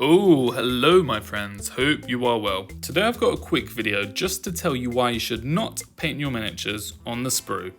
Oh, hello my friends, hope you are well. Today I've got a quick video just to tell you why you should not paint your miniatures on the sprue.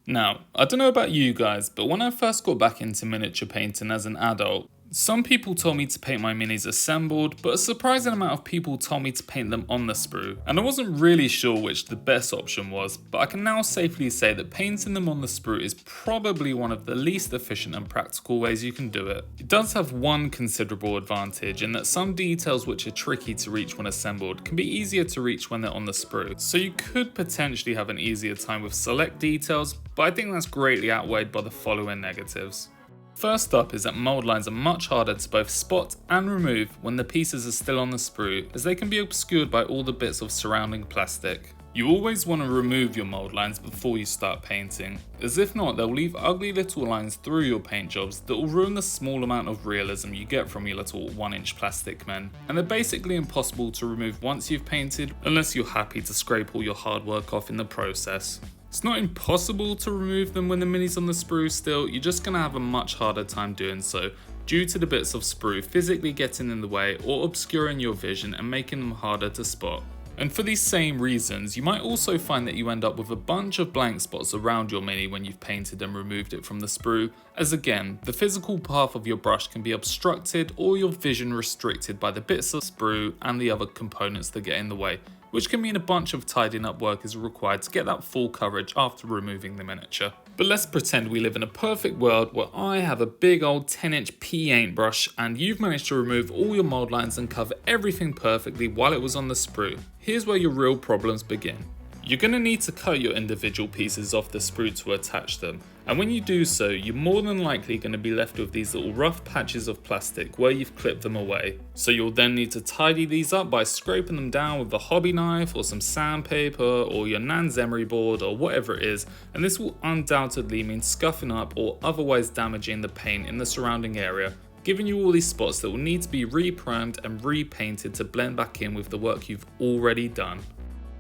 Now, I don't know about you guys, but when I first got back into miniature painting as an adult, some people told me to paint my minis assembled, but a surprising amount of people told me to paint them on the sprue. And I wasn't really sure which the best option was, but I can now safely say that painting them on the sprue is probably one of the least efficient and practical ways you can do it. It does have one considerable advantage in that some details which are tricky to reach when assembled can be easier to reach when they're on the sprue. So you could potentially have an easier time with select details, but I think that's greatly outweighed by the following negatives. First up is that mould lines are much harder to both spot and remove when the pieces are still on the sprue, as they can be obscured by all the bits of surrounding plastic. You always want to remove your mould lines before you start painting, as if not they'll leave ugly little lines through your paint jobs that will ruin the small amount of realism you get from your little 1-inch plastic men, and they're basically impossible to remove once you've painted unless you're happy to scrape all your hard work off in the process. It's not impossible to remove them when the mini's on the sprue still, you're just going to have a much harder time doing so due to the bits of sprue physically getting in the way or obscuring your vision and making them harder to spot. And for these same reasons, you might also find that you end up with a bunch of blank spots around your mini when you've painted and removed it from the sprue, as again, the physical path of your brush can be obstructed or your vision restricted by the bits of sprue and the other components that get in the way, which can mean a bunch of tidying up work is required to get that full coverage after removing the miniature. But let's pretend we live in a perfect world where I have a big old 10-inch P8 brush and you've managed to remove all your mould lines and cover everything perfectly while it was on the sprue. Here's where your real problems begin. You're going to need to cut your individual pieces off the sprue to attach them, and when you do so, you're more than likely going to be left with these little rough patches of plastic where you've clipped them away. So you'll then need to tidy these up by scraping them down with a hobby knife or some sandpaper or your Nan's emery board or whatever it is, and this will undoubtedly mean scuffing up or otherwise damaging the paint in the surrounding area, giving you all these spots that will need to be re-primed and repainted to blend back in with the work you've already done.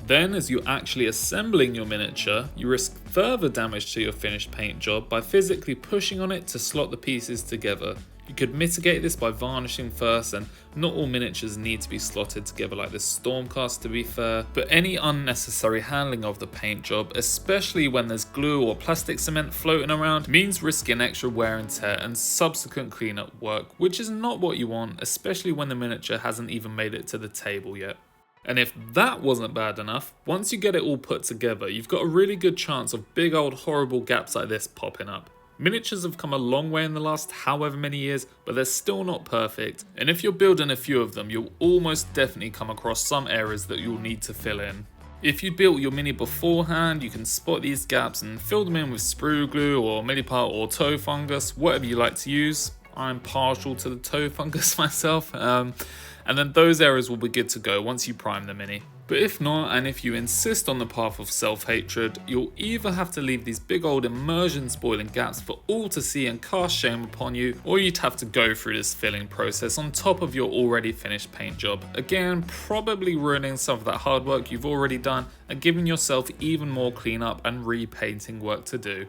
Then, as you're actually assembling your miniature, you risk further damage to your finished paint job by physically pushing on it to slot the pieces together. You could mitigate this by varnishing first, and not all miniatures need to be slotted together like this Stormcast to be fair, but any unnecessary handling of the paint job, especially when there's glue or plastic cement floating around, means risking extra wear and tear and subsequent cleanup work, which is not what you want, especially when the miniature hasn't even made it to the table yet. And if that wasn't bad enough, once you get it all put together, you've got a really good chance of big old horrible gaps like this popping up. Miniatures have come a long way in the last however many years, but they're still not perfect, and if you're building a few of them, you'll almost definitely come across some areas that you'll need to fill in. If you built your mini beforehand, you can spot these gaps and fill them in with sprue glue or milliput or toe fungus, whatever you like to use. I'm partial to the toe fungus myself, and then those areas will be good to go once you prime the mini. But if not, and if you insist on the path of self-hatred, you'll either have to leave these big old immersion spoiling gaps for all to see and cast shame upon you, or you'd have to go through this filling process on top of your already finished paint job. Again, probably ruining some of that hard work you've already done and giving yourself even more cleanup and repainting work to do.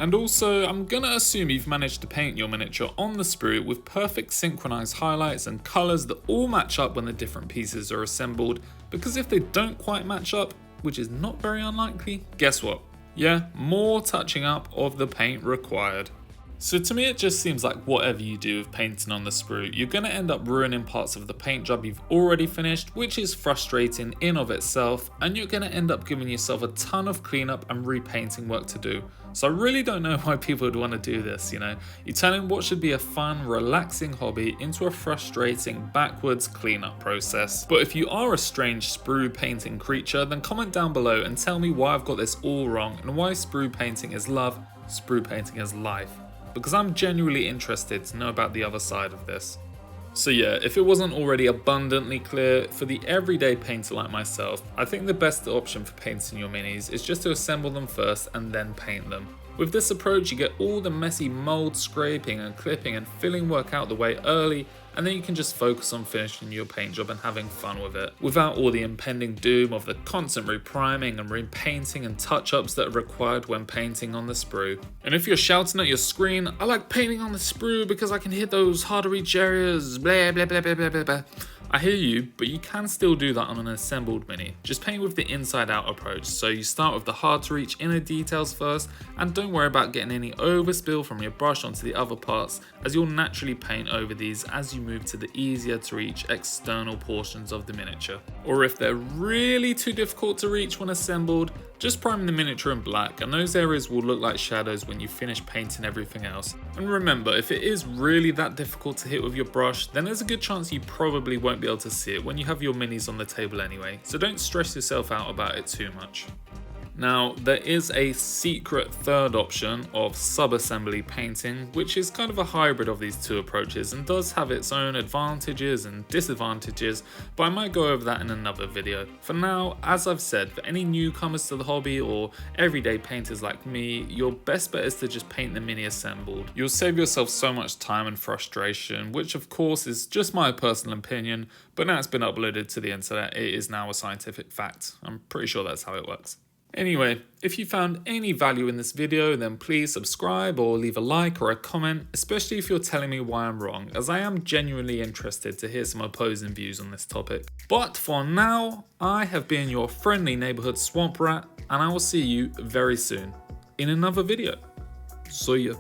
And also, I'm gonna assume you've managed to paint your miniature on the sprue with perfect synchronized highlights and colors that all match up when the different pieces are assembled, because if they don't quite match up, which is not very unlikely, guess what? Yeah, more touching up of the paint required. So to me it just seems like whatever you do with painting on the sprue, you're going to end up ruining parts of the paint job you've already finished, which is frustrating in of itself, and you're going to end up giving yourself a ton of cleanup and repainting work to do. So I really don't know why people would want to do this, you know. You're turning what should be a fun, relaxing hobby into a frustrating, backwards cleanup process. But if you are a strange sprue painting creature, then comment down below and tell me why I've got this all wrong and why sprue painting is love, sprue painting is life. Because I'm genuinely interested to know about the other side of this. So yeah, if it wasn't already abundantly clear, for the everyday painter like myself, I think the best option for painting your minis is just to assemble them first and then paint them. With this approach, you get all the messy mold scraping and clipping and filling work out the way early, and then you can just focus on finishing your paint job and having fun with it, without all the impending doom of the constant repriming and repainting and touch-ups that are required when painting on the sprue. And if you're shouting at your screen, I like painting on the sprue because I can hit those hard to reach areas, blah blah blah blah blah blah blah. I hear you, but you can still do that on an assembled Mini. Just paint with the inside out approach, so you start with the hard to reach inner details first, and don't worry about getting any overspill from your brush onto the other parts, as you'll naturally paint over these as you move to the easier to reach external portions of the miniature. Or if they're really too difficult to reach when assembled, just prime the miniature in black, and those areas will look like shadows when you finish painting everything else. And remember, if it is really that difficult to hit with your brush, then there's a good chance you probably won't be able to see it when you have your minis on the table anyway, so don't stress yourself out about it too much. Now, there is a secret third option of sub-assembly painting, which is kind of a hybrid of these two approaches and does have its own advantages and disadvantages, but I might go over that in another video. For now, as I've said, for any newcomers to the hobby or everyday painters like me, your best bet is to just paint the Mini assembled. You'll save yourself so much time and frustration, which of course is just my personal opinion, but now it's been uploaded to the internet, it is now a scientific fact. I'm pretty sure that's how it works. Anyway, if you found any value in this video, then please subscribe or leave a like or a comment, especially if you're telling me why I'm wrong, as I am genuinely interested to hear some opposing views on this topic. But for now, I have been your friendly neighborhood swamp rat, and I will see you very soon in another video. See ya.